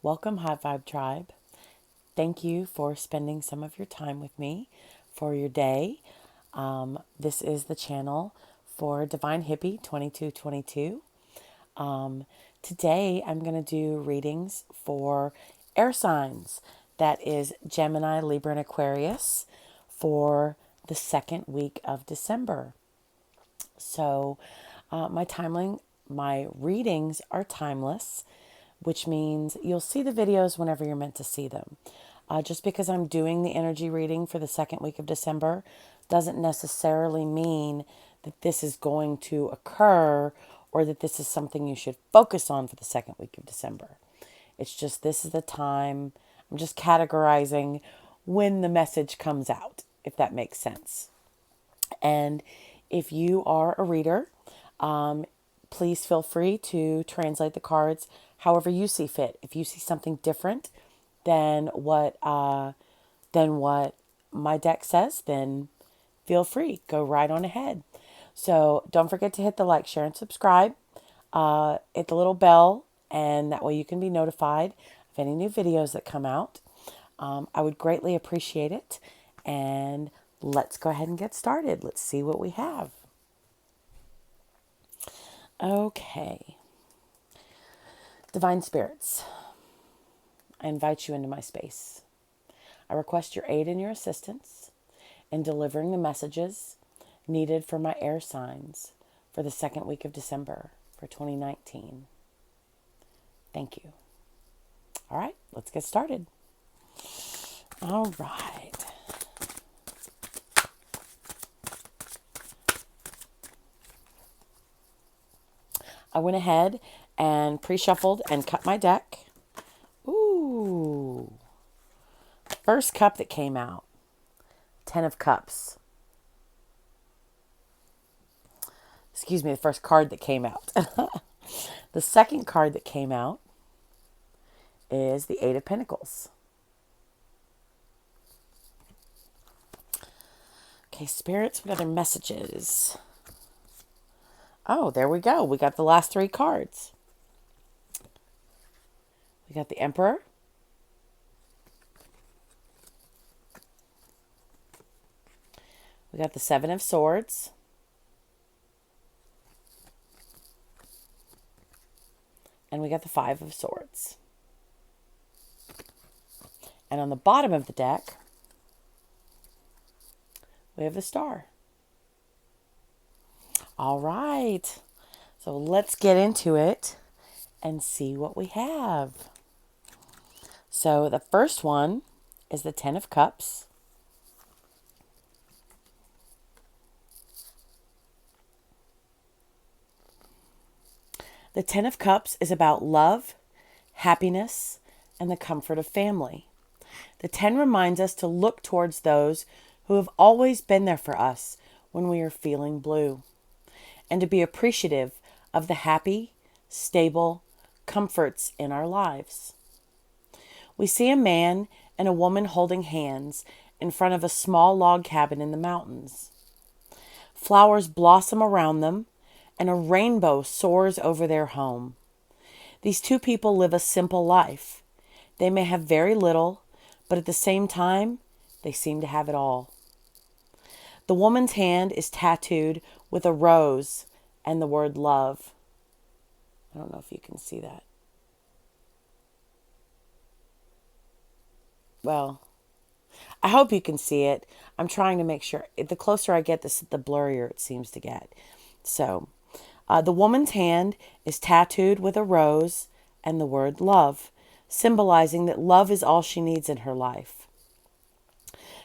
Welcome, High Vibe Tribe. Thank you for spending some of your time with me for your day. This is the channel for Divine Hippie 2222. Today, I'm going to do readings for air signs. That is Gemini, Libra, and Aquarius for the second week of December. So, my readings are timeless, which means you'll see the videos whenever you're meant to see them. Just because I'm doing the energy reading for the second week of December doesn't necessarily mean that this is going to occur or that this is something you should focus on for the second week of December. It's just this is the time. I'm just categorizing when the message comes out, if that makes sense. And if you are a reader, please feel free to translate the cards however you see fit. If you see something different than what my deck says, then feel free. Go right on ahead. So don't forget to hit the like, share, and subscribe. Hit the little bell, and that way you can be notified of any new videos that come out. I would greatly appreciate it. And let's go ahead and get started. Let's see what we have. Okay. Divine Spirits, I invite you into my space. I request your aid and your assistance in delivering the messages needed for my air signs for the second week of December for 2019. Thank you. All right, let's get started. All right. I went ahead and pre-shuffled and cut my deck. Ooh. First cup that came out, 10 of Cups. Excuse me, the first card that came out. The second card that came out is the Eight of Pentacles. Okay, spirits, what other messages? Oh, there we go. We got the last three cards. We got the Emperor. We got the Seven of Swords. And we got the Five of Swords. And on the bottom of the deck, we have the Star. All right. So let's get into it and see what we have. So the first one is the Ten of Cups. The Ten of Cups is about love, happiness, and the comfort of family. The 10 reminds us to look towards those who have always been there for us when we are feeling blue, and to be appreciative of the happy, stable comforts in our lives. We see a man and a woman holding hands in front of a small log cabin in the mountains. Flowers blossom around them, and a rainbow soars over their home. These two people live a simple life. They may have very little, but at the same time, they seem to have it all. The woman's hand is tattooed with a rose and the word love. I don't know if you can see that. Well, I hope you can see it. I'm trying to make sure. The closer I get, the blurrier it seems to get. So, the woman's hand is tattooed with a rose and the word love, symbolizing that love is all she needs in her life.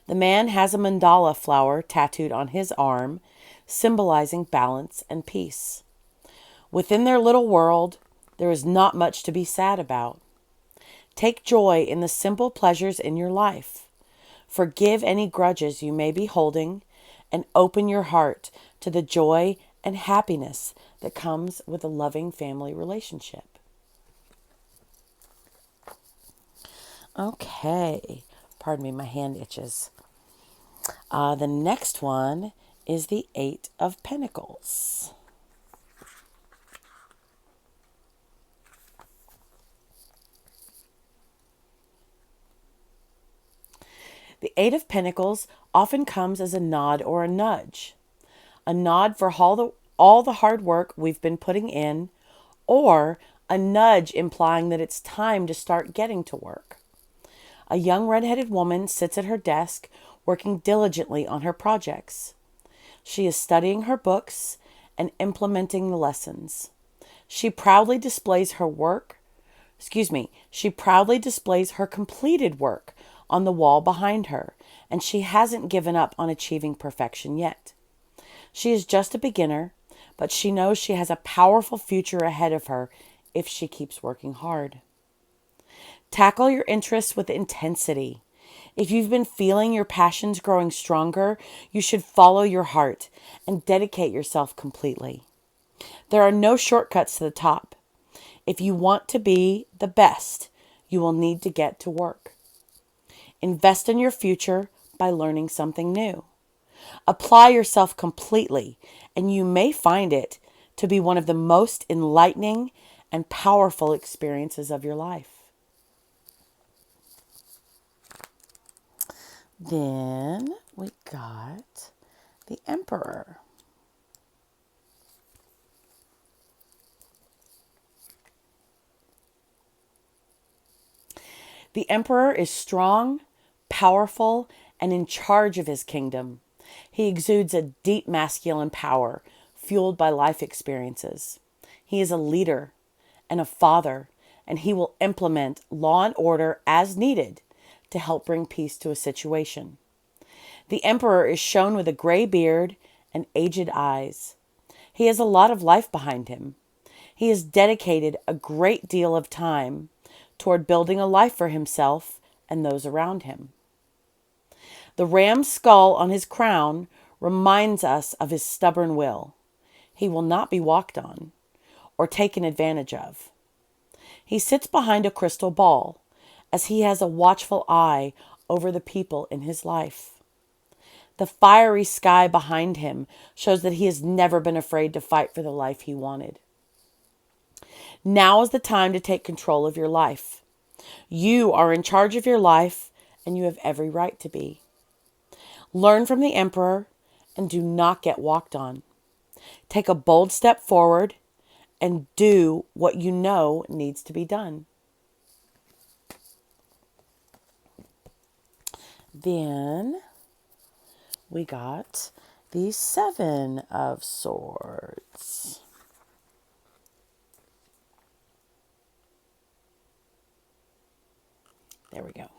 The man has a mandala flower tattooed on his arm, symbolizing balance and peace. Within their little world, there is not much to be sad about. Take joy in the simple pleasures in your life. Forgive any grudges you may be holding, and open your heart to the joy and happiness that comes with a loving family relationship. Okay, pardon me, my hand itches. The next one is the Eight of Pentacles. The Eight of Pentacles often comes as a nod or a nudge. A nod for all the hard work we've been putting in, or a nudge implying that it's time to start getting to work. A young redheaded woman sits at her desk working diligently on her projects. She is studying her books and implementing the lessons. She proudly displays her completed work on the wall behind her, and she hasn't given up on achieving perfection yet. She is just a beginner, but she knows she has a powerful future ahead of her if she keeps working hard. Tackle your interests with intensity. If you've been feeling your passions growing stronger, you should follow your heart and dedicate yourself completely. There are no shortcuts to the top. If you want to be the best, you will need to get to work. Invest in your future by learning something new. Apply yourself completely, and you may find it to be one of the most enlightening and powerful experiences of your life. Then we got the Emperor. The Emperor is strong, powerful, and in charge of his kingdom. He exudes a deep masculine power, fueled by life experiences. He is a leader and a father, and he will implement law and order as needed to help bring peace to a situation. The Emperor is shown with a gray beard and aged eyes. He has a lot of life behind him. He has dedicated a great deal of time toward building a life for himself and those around him. The ram's skull on his crown reminds us of his stubborn will. He will not be walked on or taken advantage of. He sits behind a crystal ball, as he has a watchful eye over the people in his life. The fiery sky behind him shows that he has never been afraid to fight for the life he wanted. Now is the time to take control of your life. You are in charge of your life, and you have every right to be. Learn from the Emperor and do not get walked on. Take a bold step forward and do what you know needs to be done. Then we got the Seven of Swords. There we go.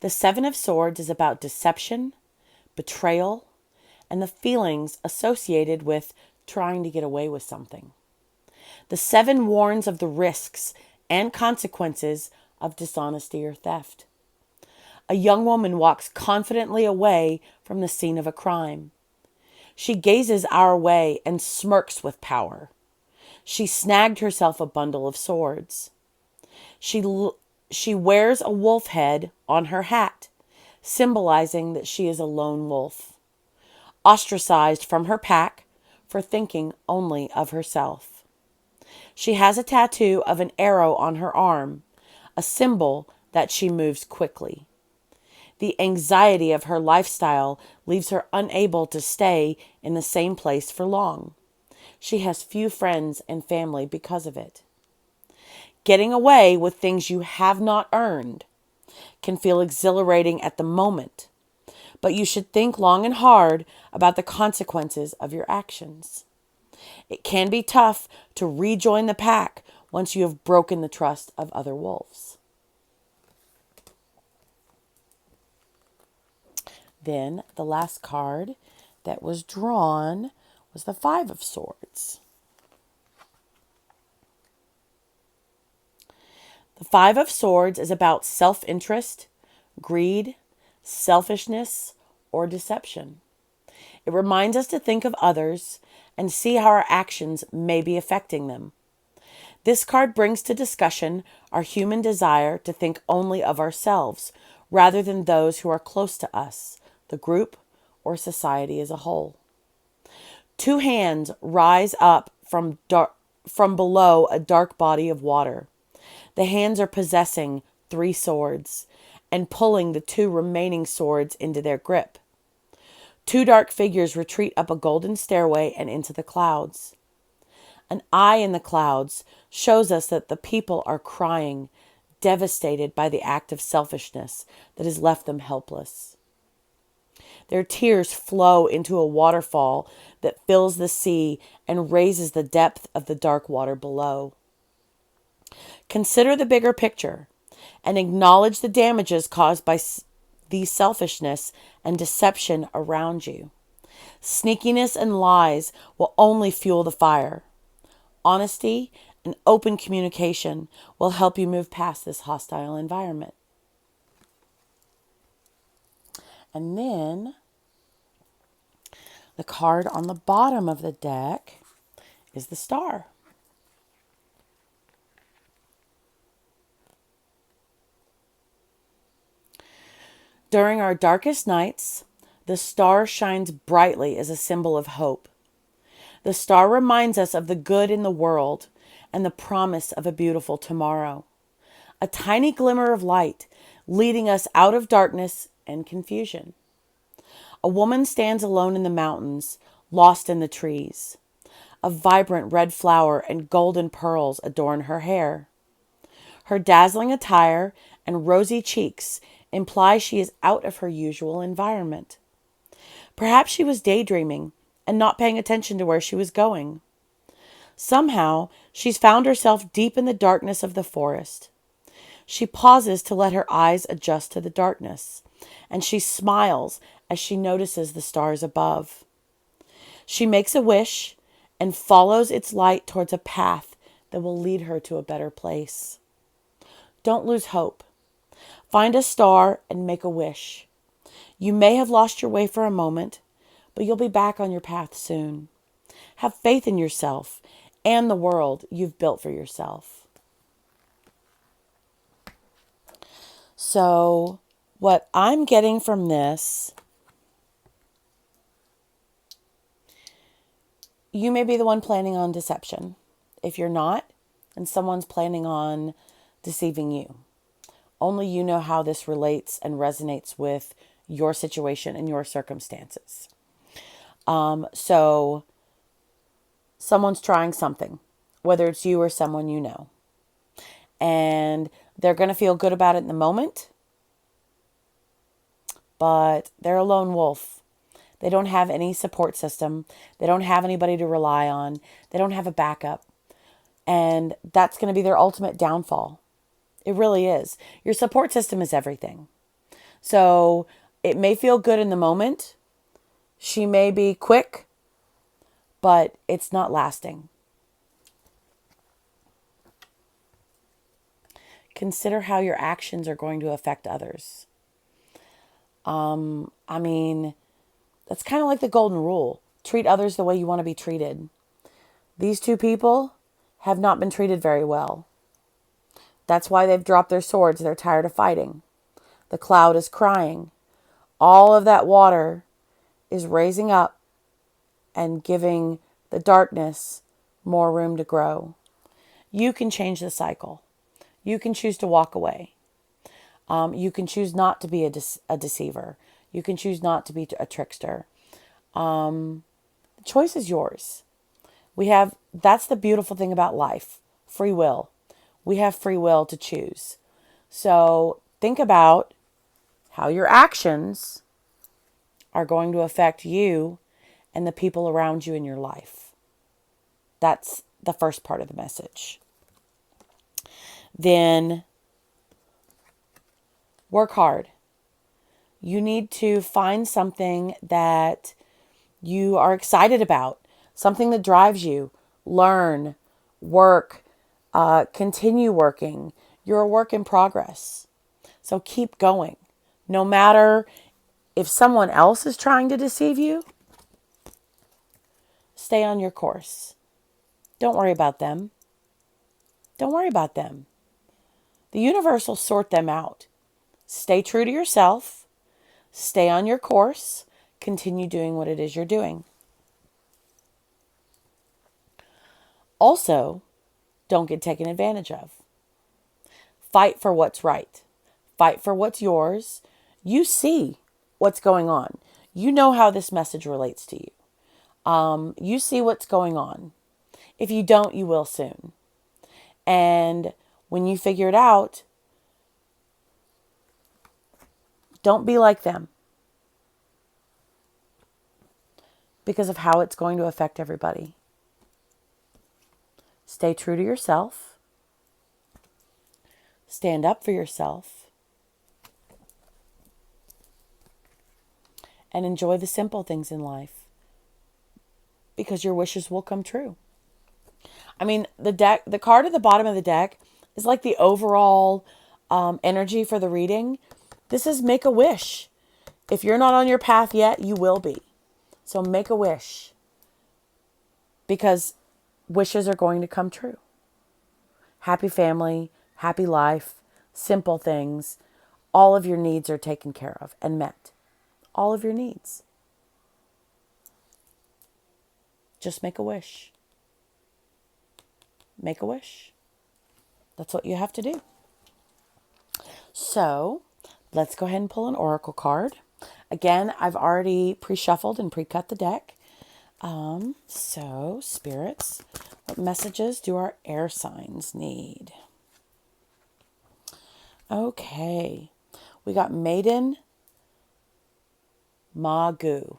The Seven of Swords is about deception, betrayal, and the feelings associated with trying to get away with something. The Seven warns of the risks and consequences of dishonesty or theft. A young woman walks confidently away from the scene of a crime. She gazes our way and smirks with power. She snagged herself a bundle of swords. She wears a wolf head on her hat, symbolizing that she is a lone wolf, ostracized from her pack for thinking only of herself. She has a tattoo of an arrow on her arm, a symbol that she moves quickly. The anxiety of her lifestyle leaves her unable to stay in the same place for long. She has few friends and family because of it. Getting away with things you have not earned can feel exhilarating at the moment, but you should think long and hard about the consequences of your actions. It can be tough to rejoin the pack once you have broken the trust of other wolves. Then the last card that was drawn was the Five of Swords. The Five of Swords is about self-interest, greed, selfishness, or deception. It reminds us to think of others and see how our actions may be affecting them. This card brings to discussion our human desire to think only of ourselves rather than those who are close to us, the group, or society as a whole. Two hands rise up from below a dark body of water. The hands are possessing three swords, and pulling the two remaining swords into their grip. Two dark figures retreat up a golden stairway and into the clouds. An eye in the clouds shows us that the people are crying, devastated by the act of selfishness that has left them helpless. Their tears flow into a waterfall that fills the sea and raises the depth of the dark water below. Consider the bigger picture and acknowledge the damages caused by the selfishness and deception around you. Sneakiness and lies will only fuel the fire. Honesty and open communication will help you move past this hostile environment. And then the card on the bottom of the deck is the Star. During our darkest nights, the star shines brightly as a symbol of hope. The star reminds us of the good in the world and the promise of a beautiful tomorrow. A tiny glimmer of light leading us out of darkness and confusion. A woman stands alone in the mountains, lost in the trees. A vibrant red flower and golden pearls adorn her hair. Her dazzling attire and rosy cheeks imply she is out of her usual environment. Perhaps she was daydreaming and not paying attention to where she was going. Somehow, she's found herself deep in the darkness of the forest. She pauses to let her eyes adjust to the darkness, and she smiles as she notices the stars above. She makes a wish and follows its light towards a path that will lead her to a better place. Don't lose hope. Find a star and make a wish. You may have lost your way for a moment, but you'll be back on your path soon. Have faith in yourself and the world you've built for yourself. So, what I'm getting from this, you may be the one planning on deception. If you're not, and someone's planning on deceiving you. Only you know how this relates and resonates with your situation and your circumstances. So someone's trying something, whether it's you or someone you know, and they're going to feel good about it in the moment, but they're a lone wolf. They don't have any support system. They don't have anybody to rely on. They don't have a backup. And that's going to be their ultimate downfall. It really is. Your support system is everything. So it may feel good in the moment. She may be quick, but it's not lasting. Consider how your actions are going to affect others. That's kind of like the golden rule. Treat others the way you want to be treated. These two people have not been treated very well. That's why they've dropped their swords. They're tired of fighting. The cloud is crying. All of that water is raising up and giving the darkness more room to grow. You can change the cycle. You can choose to walk away. You can choose not to be a deceiver. You can choose not to be a trickster. The choice is yours. That's the beautiful thing about life. Free will. We have free will to choose. So think about how your actions are going to affect you and the people around you in your life. That's the first part of the message. Then work hard. You need to find something that you are excited about, something that drives you. Learn, work, continue working. You're a work in progress. So keep going. No matter if someone else is trying to deceive you, stay on your course. Don't worry about them. Don't worry about them. The universe will sort them out. Stay true to yourself. Stay on your course. Continue doing what it is you're doing. Also, don't get taken advantage of. Fight for what's right. fight for what's yours. You see what's going on. You know how this message relates to you. You see what's going on. If you don't, you will soon. And when you figure it out, don't be like them because of how it's going to affect everybody. Stay true to yourself. Stand up for yourself. And enjoy the simple things in life because your wishes will come true. I mean, the card at the bottom of the deck is like the overall energy for the reading. This is make a wish. If you're not on your path yet, you will be. So make a wish because wishes are going to come true. Happy family, happy life, simple things. All of your needs are taken care of and met. All of your needs. Just make a wish. Make a wish. That's what you have to do. So let's go ahead and pull an oracle card. Again, I've already pre-shuffled and pre-cut the deck. So spirits, what messages do our air signs need? Okay. We got Maiden Magu.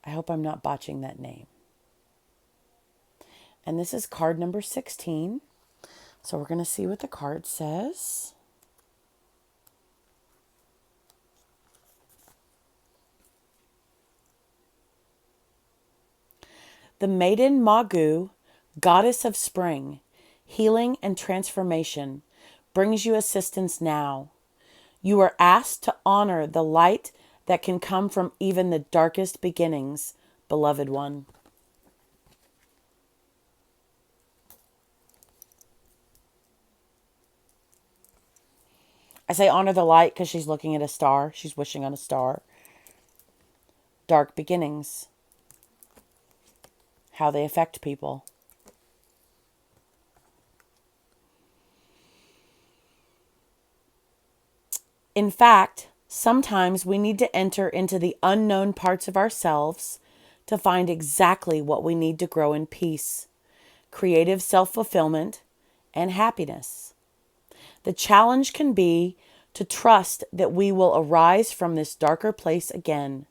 I hope I'm not botching that name. And this is card number 16. So we're going to see what the card says. The Maiden Magu, goddess of spring, healing and transformation, brings you assistance now. You are asked to honor the light that can come from even the darkest beginnings, beloved one. I say honor the light because she's looking at a star. She's wishing on a star. Dark beginnings. How they affect people. In fact, sometimes we need to enter into the unknown parts of ourselves to find exactly what we need to grow in peace, creative self-fulfillment, and happiness. The challenge can be to trust that we will arise from this darker place again.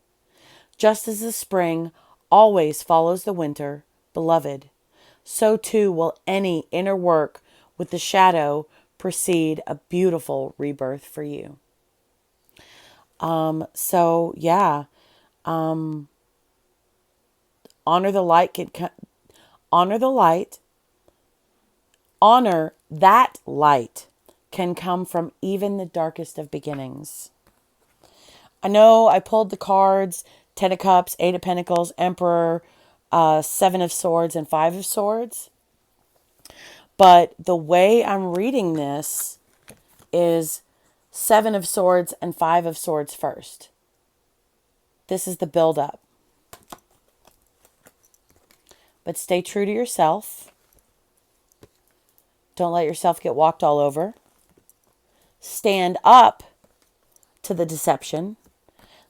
Just as the spring always follows the winter, beloved, so too will any inner work with the shadow precede a beautiful rebirth for you. Honor the light. Honor the light. Honor that light can come from even the darkest of beginnings. I know I pulled the cards, 10 of Cups, 8 of Pentacles, Emperor, 7 of Swords, and 5 of Swords. But the way I'm reading this is 7 of Swords and 5 of Swords first. This is the build-up. But stay true to yourself. Don't let yourself get walked all over. Stand up to the deception.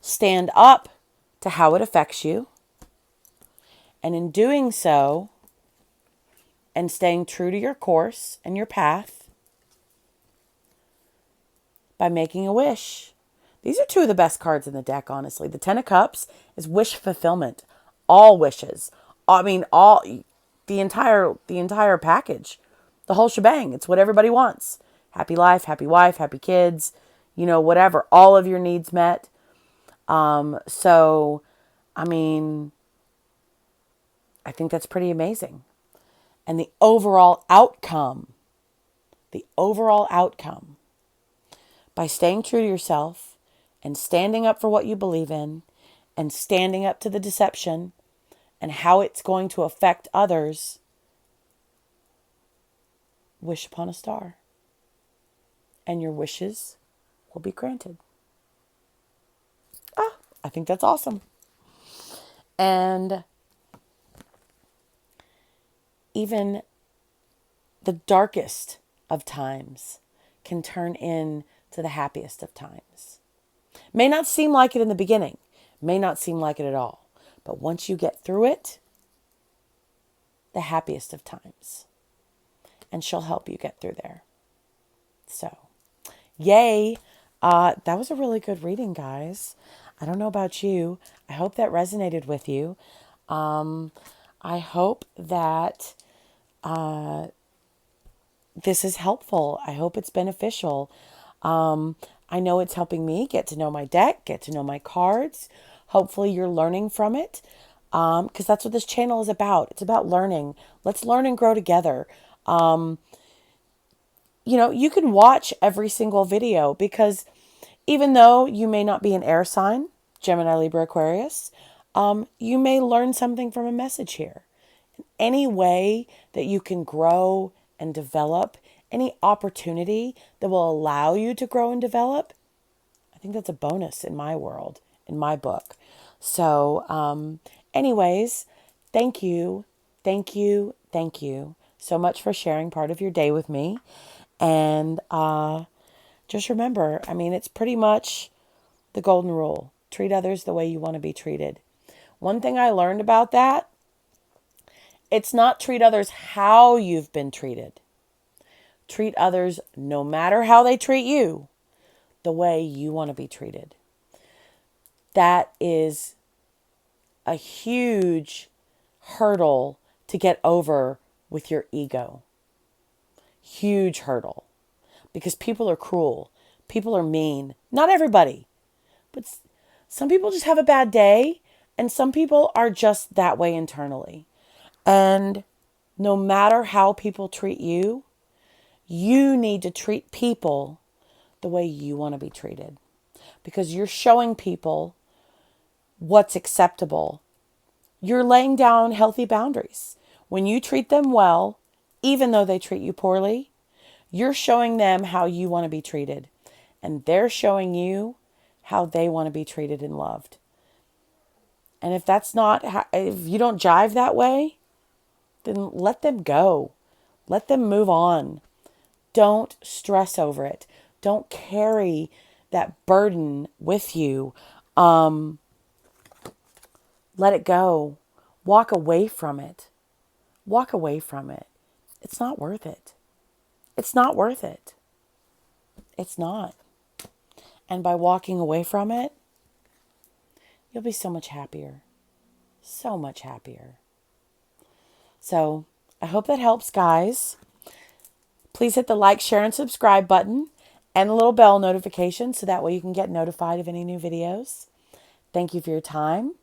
Stand up to how it affects you. And in doing so, and staying true to your course and your path, by making a wish. These are two of the best cards in the deck, honestly. The 10 of Cups is wish fulfillment. All wishes. I mean, the entire package. The whole shebang. It's what everybody wants. Happy life, happy wife, happy kids, whatever. All of your needs met. I think that's pretty amazing. And the overall outcome, by staying true to yourself and standing up for what you believe in and standing up to the deception and how it's going to affect others, wish upon a star. And your wishes will be granted. I think that's awesome. And even the darkest of times can turn in to the happiest of times. May not seem like it in the beginning, may not seem like it at all, but once you get through it, the happiest of times. And she'll help you get through there. So, yay. That was a really good reading, guys. I don't know about you. I hope that resonated with you. I hope that this is helpful. I hope it's beneficial. I know it's helping me get to know my deck, get to know my cards. Hopefully you're learning from it, because that's what this channel is about. It's about learning. Let's learn and grow together. You can watch every single video, because even though you may not be an air sign, Gemini, Libra, Aquarius, you may learn something from a message here. Any way that you can grow and develop, any opportunity that will allow you to grow and develop, I think that's a bonus in my world, in my book. So, anyways, thank you so much for sharing part of your day with me. And just remember, it's pretty much the golden rule. Treat others the way you want to be treated. One thing I learned about that, it's not treat others how you've been treated. Treat others, no matter how they treat you, the way you want to be treated. That is a huge hurdle to get over with your ego. Huge hurdle. Because people are cruel. People are mean. Not everybody. But some people just have a bad day. And some people are just that way internally. And no matter how people treat you, you need to treat people the way you want to be treated. Because you're showing people what's acceptable. You're laying down healthy boundaries. When you treat them well, even though they treat you poorly, you're showing them how you want to be treated. And they're showing you how they want to be treated and loved. And if you don't jive that way, then let them go. Let them move on. Don't stress over it. Don't carry that burden with you. Let it go. Walk away from it. Walk away from it. It's not worth it. It's not worth it. It's not. And by walking away from it, you'll be so much happier. So much happier. So I hope that helps, guys. Please hit the like, share, and subscribe button and the little bell notification so that way you can get notified of any new videos. Thank you for your time.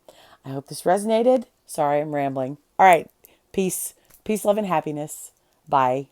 I hope this resonated. Sorry, I'm rambling. All right. Peace. Peace, love, and happiness. Bye.